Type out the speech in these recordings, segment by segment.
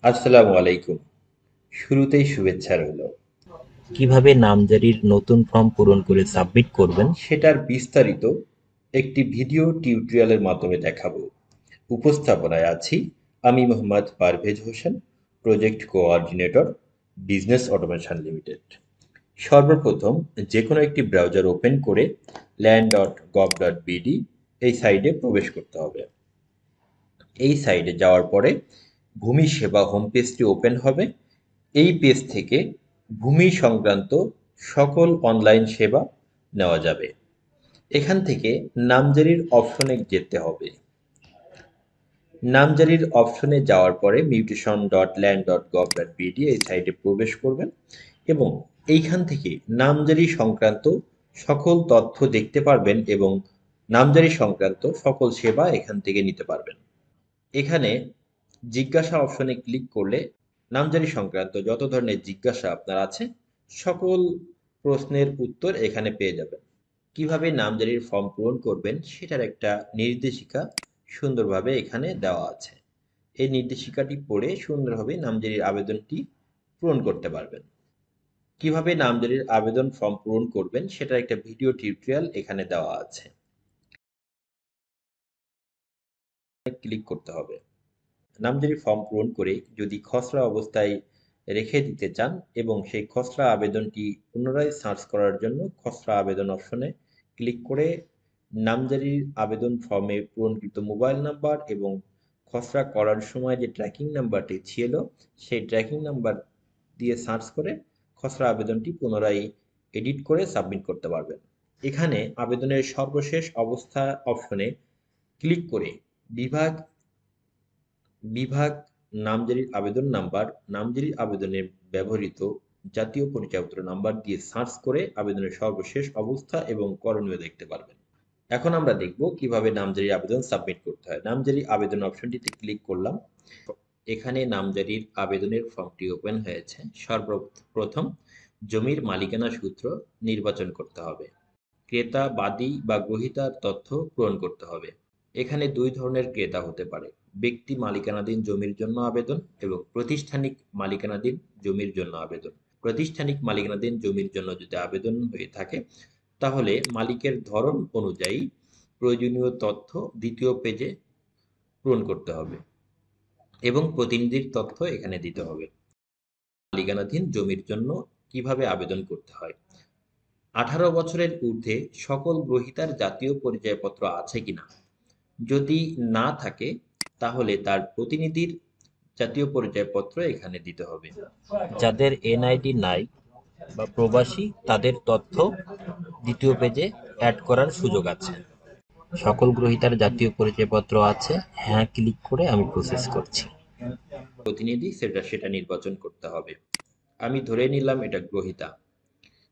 আসসালামু আলাইকুম। শুরুতেই শুভেচ্ছা রইল। কিভাবে নামজারির নতুন ফর্ম পূরণ করে সাবমিট করবেন? সেটার বিস্তারিত একটি ভিডিও টিউটোরিয়ালের মাধ্যমে দেখাবো। উপস্থাপনায় আছি আমি Mohammad Parvez Hossain, project coordinator, business automation limited. সর্বপ্রথম যে কোনো একটি ব্রাউজার ওপেন করে land.gov.bd এই সাইটে প্রবেশ করতে হবে। এই সাইটে যাওয়ার পরে ভূমি সেবা হোম পেজটি ওপেন হবে। এই পেজ থেকে ভূমি সংক্রান্ত সকল অনলাইন সেবা নেওয়া যাবে। এখান থেকে নামজারির অপশনে যেতে হবে। নামজারির অপশনে যাওয়ার পরে mutation.land.gov.bd এই সাইটে প্রবেশ করবেন এবং এইখান থেকে নামজারি সংক্রান্ত সকল তথ্য দেখতে পারবেন এবং নামজারি সংক্রান্ত সকল সেবা এখান থেকে নিতে পারবেন। এখানে জিজ্ঞাসা অপশনে ক্লিক করলে নামজারি সংক্রান্ত যত ধরনের জিজ্ঞাসা আপনার আছে সকল প্রশ্নের উত্তর এখানে পেয়ে যাবেন। কিভাবে নামজারির ফর্ম পূরণ করবেন সেটার একটা নির্দেশিকা সুন্দরভাবে এখানে দেওয়া আছে। এই নির্দেশিকাটি পড়ে সুন্দরভাবে নামজারির আবেদনটি পূরণ করতে পারবেন। কিভাবে নামজারির আবেদন ফর্ম পূরণ করবেন সেটার একটা ভিডিও টিউটোরিয়াল এখানে দেওয়া আছে। ক্লিক করতে হবে। নামজারি ফর্ম পূরণ করে যদি খসড়া অবস্থায় রেখে দিতে চান এবং সেই খসড়া আবেদনটি পুনরায় সার্চ করার জন্য খসড়া আবেদন অপশনে ক্লিক করে নামজারির আবেদন ফর্মে পূরণকৃত মোবাইল নাম্বার এবং খসড়া করার সময় যে ট্র্যাকিং নাম্বারটি ছিল সেই ট্র্যাকিং নাম্বার দিয়ে সার্চ করে খসড়া আবেদনটি পুনরায় এডিট করে সাবমিট করতে পারবেন। এখানে আবেদনের সর্বশেষ অবস্থা অপশনে ক্লিক করে বিভাগ বিভাগ নামজারির আবেদন নাম্বার, নামজারির আবেদনে ব্যবহৃত জাতীয় পরিচয়পত্র নাম্বার দিয়ে সার্চ করে আবেদনের সর্বশেষ অবস্থা এবং করণীয় দেখতে পারবেন। এখন আমরা দেখব কিভাবে নামজারির আবেদন সাবমিট করতে হয়। নামজারি আবেদন অপশনটিতে ক্লিক করলাম। এখানে নামজারির আবেদনের ফর্মটি ওপেন হয়েছে। সর্বপ্রথম জমির মালিকানা সূত্র নির্বাচন করতে হবে। ক্রেতা, বাদী বা গ্রহীতার তথ্য পূরণ করতে হবে। এখানে দুই ধরনের ক্রেতা হতে পারে: ব্যক্তি মালিকানাধীন জমির জন্য আবেদন এবং প্রাতিষ্ঠানিক মালিকানাধীন জমির জন্য আবেদন। প্রাতিষ্ঠানিক মালিকানাধীন জমির জন্য যদি আবেদন হয়ে থাকে তাহলে মালিকের ধরন অনুযায়ী প্রয়োজনীয় তথ্য দ্বিতীয় পেজে পূরণ করতে হবে এবং প্রতিনিধির তথ্য এখানে দিতে হবে। মালিকানাধীন জমির জন্য কিভাবে আবেদন করতে হয়? 18 বছরের ঊর্ধ্বে সকল গ্রহীতার জাতীয় পরিচয়পত্র আছে কিনা? যদি না থাকে তাহলে তার প্রতিনিধির জাতীয় পরিচয়পত্র এখানে দিতে হবে। যাদের এনআইডি নাই বা প্রবাসী তাদের তথ্য দ্বিতীয় পেজে অ্যাড করার সুযোগ আছে। সকল গ্রহীতার জাতীয় পরিচয়পত্র আছে, হ্যাঁ ক্লিক করে আমি প্রসেস করছি। প্রতিনিধি সেটা নির্বাচন করতে হবে। আমি ধরে নিলাম এটা গ্রহীতা।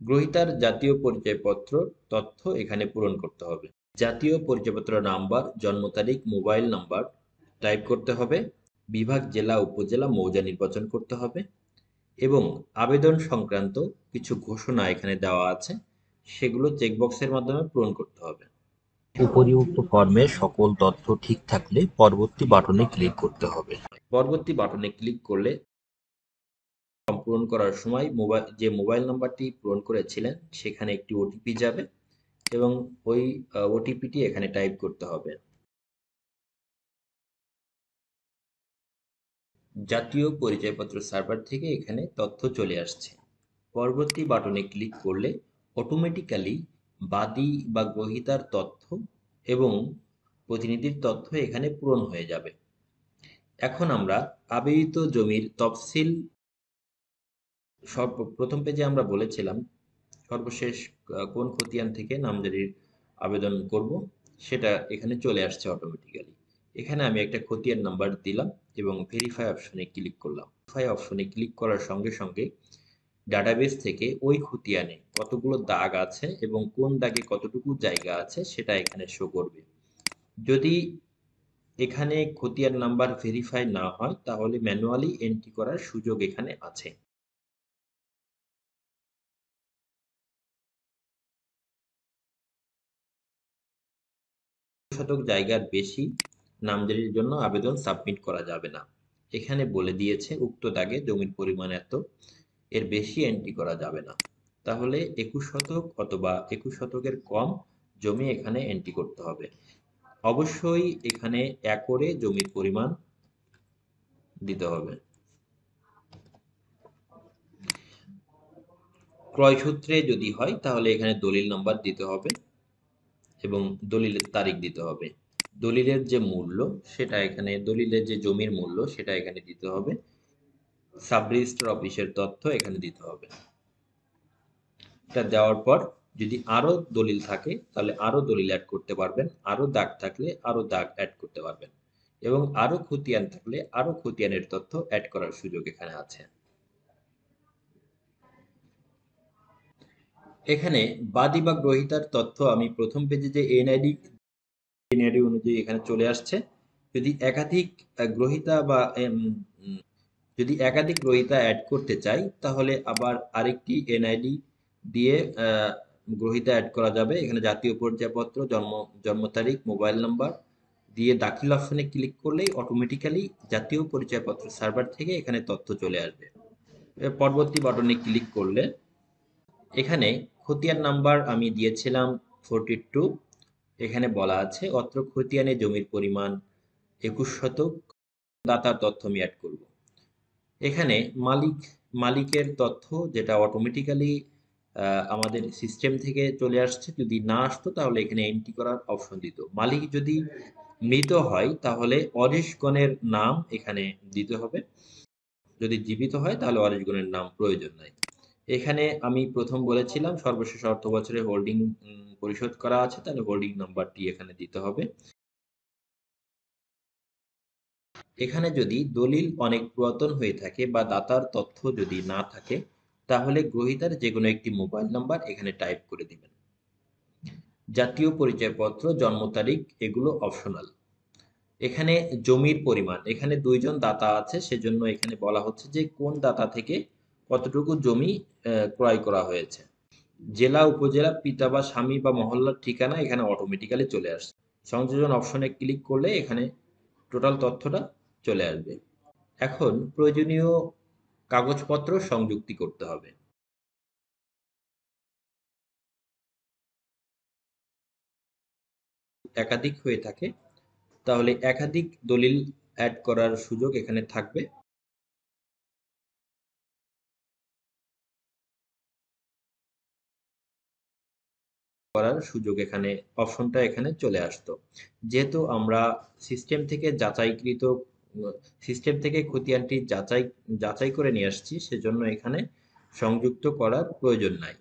গ্রহীতার জাতীয় পরিচয়পত্র তথ্য এখানে পূরণ করতে হবে। জাতীয় পরিচয়পত্র নাম্বার, জন্ম তারিখ, মোবাইল নাম্বার টাইপ করতে হবে। বিভাগ, জেলা, উপজেলা, মৌজা নির্বাচন করতে হবে এবং আবেদন সংক্রান্ত কিছু ঘোষণা এখানে দেওয়া আছে, সেগুলো চেকবক্সের মাধ্যমে পূরণ করতে হবে। উপরিউক্ত ফর্মে সকল তথ্য ঠিক থাকলে পরবর্তী বাটনে ক্লিক করতে হবে। পরবর্তী বাটনে ক্লিক করলে ফর্ম পূরণ করার সময় যে মোবাইল নাম্বারটি পূরণ করেছিলেন সেখানে একটি ওটিপি যাবে এবং ওই ওটিপিটি এখানে টাইপ করতে হবে। জাতীয় পরিচয়পত্র সার্ভার থেকে এখানে তথ্য চলে আসছে। পরবর্তী বাটনে ক্লিক করলে অটোমেটিক্যালি বাদী বা গ্রহীতার তথ্য এবং প্রতিনিধির তথ্য এখানে পূরণ হয়ে যাবে। এখন আমরা আবেদিত জমির তফসিল প্রথম পেজে আমরা বলেছিলাম সর্বশেষ কোন খতিয়ান থেকে নামজারির আবেদন করব সেটা এখানে চলে আসছে অটোমেটিক্যালি। এখানে আমি একটা খতিয়ান নাম্বার দিলাম এবং ভেরিফাই অপশনে ক্লিক করলাম। ভেরিফাই অপশনে ক্লিক করার সঙ্গে সঙ্গে ডাটাবেস থেকে ওই খতিয়ানে কতগুলো দাগ আছে এবং কোন দাগে কতটুকু জায়গা আছে সেটা এখানে শো করবে। যদি এখানে খতিয়ান নাম্বার ভেরিফাই না হয় তাহলে ম্যানুয়ালি এন্ট্রি করার সুযোগ এখানে আছে। শতক জায়গার বেশি নামজারির জন্য আবেদন সাবমিট করা যাবে না। এখানে বলে দিয়েছে উক্ত দাগে জমির পরিমাণ এত, এর বেশি এন্ট্রি করা যাবে না। তাহলে 21 শতক অথবা 21 শতকের কম জমি এখানে এন্ট্রি করতে হবে। অবশ্যই এখানে একরে জমির পরিমাণ দিতে হবে। ক্রয়সূত্রে যদি হয় তাহলে এখানে দলিল নাম্বার দিতে হবে এবং দলিলের তারিখ দিতে হবে। দলিলের যে মূল্য সেটা এখানে, দলিলের যে জমির মূল্য সেটা এখানে দিতে হবে। সাব রেজিস্ট্রার অফিসের তথ্য এখানে দিতে হবে। এটা দেওয়ার পর যদি আরো দলিল থাকে তাহলে আরো দলিল অ্যাড করতে পারবেন, আরো দাগ থাকলে আরো দাগ অ্যাড করতে পারবেন এবং আরো খতিয়ান থাকলে আরো খতিয়ানের তথ্য অ্যাড করার সুযোগ এখানে আছে। এখানে বাদী বা গ্রহীতার তথ্য আমি প্রথম পেজে যে এনআইডি অনুযায়ী এখানে চলে আসছে। যদি একাধিক গ্রহীতা বা যদি একাধিক গ্রহীতা অ্যাড করতে চাই তাহলে আবার আরেকটি এনআইডি দিয়ে গ্রহীতা অ্যাড করা যাবে। এখানে জাতীয় পরিচয়পত্র, জন্ম তারিখ, মোবাইল নাম্বার দিয়ে দাখিল অপশনে ক্লিক করলেই অটোমেটিক্যালি জাতীয় পরিচয়পত্র সার্ভার থেকে এখানে তথ্য চলে আসবে। পরবর্তী বাটনে ক্লিক করলে এখানে খতিয়ান নাম্বার আমি দিয়েছিলাম 42। এখানে বলা আছে অত্র খতিয়ানে জমির পরিমাণ 21 শতক, দাতার তথ্য আমি অ্যাড করব। এখানে মালিকের তথ্য যেটা অটোমেটিক্যালি আমাদের সিস্টেম থেকে চলে আসছে, যদি না আসতো তাহলে এখানে এন্ট্রি করার অপশন দিত। মালিক যদি মৃত হয় তাহলে ওয়ারিশগণের নাম এখানে দিতে হবে, যদি জীবিত হয় তাহলে ওয়ারিশগণের নাম প্রয়োজন নাই। এখানে আমি প্রথম বলেছিলাম সর্বশেষ অর্থ বছরে হোল্ডিং পরিশোধ করা আছে, তাহলে হোল্ডিং নাম্বারটি এখানে দিতে হবে। এখানে যদি দলিল অনেক পুরাতন হয়ে থাকে বা দাতার তথ্য যদি না থাকে তাহলে গ্রহীতার যে কোনো একটি মোবাইল নাম্বার এখানে টাইপ করে দিবেন। জাতীয় পরিচয়পত্র, জন্ম তারিখ এগুলো অপশনাল। এখানে জমির পরিমাণ, এখানে দুইজন দাতা আছে সেজন্য এখানে বলা হচ্ছে যে কোন দাতা থেকে কতটুকু জমি ক্রয় করা হয়েছে। জেলা, উপজেলা, পিতা বা স্বামী বা মহল্লার ঠিকানা এখানে অটোমেটিক্যালি চলে আসছে। সংযোজন অপশনে ক্লিক করলে এখানে টোটাল তথ্যটা চলে আসবে। এখন প্রয়োজনীয় কাগজপত্র সংযুক্তি করতে হবে। একাধিক হয়ে থাকে তাহলে একাধিক দলিল অ্যাড করার সুযোগ এখানে থাকবে। করার সুযোগ এখানে অপশনটা এখানে চলে আসতো। যেহেতু আমরা সিস্টেম থেকে যাচাইকৃত সিস্টেম থেকে খতিয়ানটি যাচাই করে নিয়ে আসছি সেজন্য এখানে সংযুক্ত করার প্রয়োজন নাই।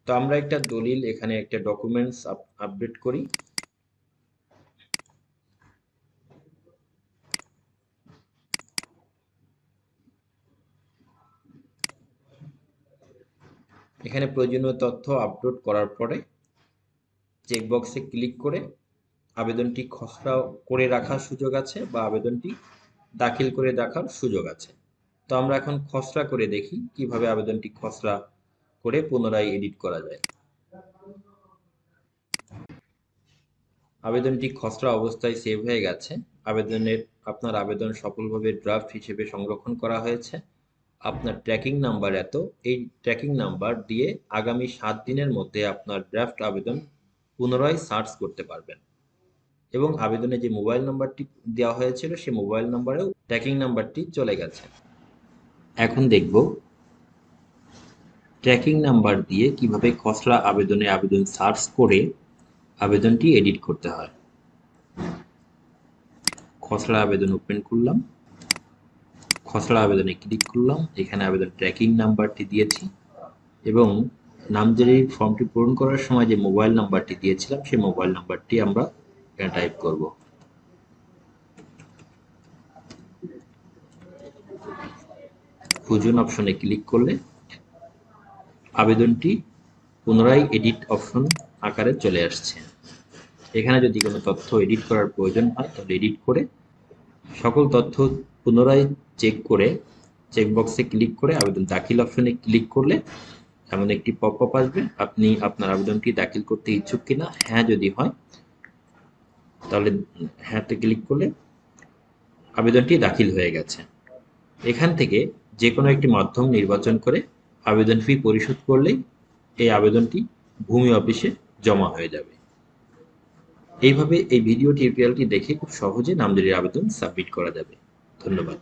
তো আমরা একটা দলিল এখানে একটা ডকুমেন্টস আপডেট করি। এখানে প্রয়োজনীয় তথ্য আপলোড করার পরে চেকবক্সে ক্লিক করে আবেদনটি খসড়া করে রাখার সুযোগ আছে বা আবেদনটি দাখিল করে রাখার সুযোগ আছে। তো আমরা এখন খসড়া করে দেখি কিভাবে আবেদনটি খসড়া করে পুনরায় এডিট করা যায়। আবেদনটি খসড়া অবস্থায় সেভ হয়ে গেছে। আপনার আবেদন সফলভাবে ড্রাফট হিসেবে সংরক্ষণ করা হয়েছে। আপনার ট্র্যাকিং নাম্বার এত, এই ট্র্যাকিং নাম্বার দিয়ে আগামী 7 দিনের মধ্যে আপনার ড্রাফট আবেদন পুনরায় সার্চ করতে পারবেন এবং আবেদনে যে মোবাইল নাম্বারটি দেওয়া হয়েছিল সেই মোবাইল নাম্বারেও ট্র্যাকিং নাম্বারটি চলে গেছে। এখন দেখব ট্র্যাকিং নাম্বার দিয়ে কিভাবে খসড়া আবেদন সার্চ করে আবেদনটি এডিট করতে হয়। খসড়া আবেদন ওপেন করলাম, খসড়া আবেদনে ক্লিক করলাম, এখানে আবেদন ট্র্যাকিং নাম্বারটি দিয়েছি এবং নামজারি ফর্মটি পূরণ করার সময় যে মোবাইল নাম্বারটি দিয়েছিলাম সেই মোবাইল নাম্বারটি আমরা এখানে টাইপ করব। খুঁজুন অপশনে ক্লিক করলে আবেদনটি পুনরায় এডিট অপশন আকারে চলে আসছে। এখানে যদি কোনো তথ্য এডিট করার প্রয়োজন হয় তাহলে এডিট করে সকল তথ্য পুনরায় চেক করে চেকবক্সে ক্লিক করে আবেদন দাখিল অপশনে ক্লিক করলে এমন একটি পপআপ আসবে, আপনি আপনার আবেদনটি দাখিল করতে ইচ্ছুক কিনা। হ্যাঁ যদি হয় তাহলে হ্যাঁতে ক্লিক করলে আবেদনটি দাখিল হয়ে গেছে। এখান থেকে যে কোনো একটি মাধ্যম নির্বাচন করে আবেদন ফি পরিশোধ করলেই এই আবেদনটি ভূমি অফিসে জমা হয়ে যাবে। এইভাবে এই ভিডিও টিউটোরিয়ালটি দেখে খুব সহজে নামজারির আবেদন সাবমিট করা যাবে। ধন্যবাদ।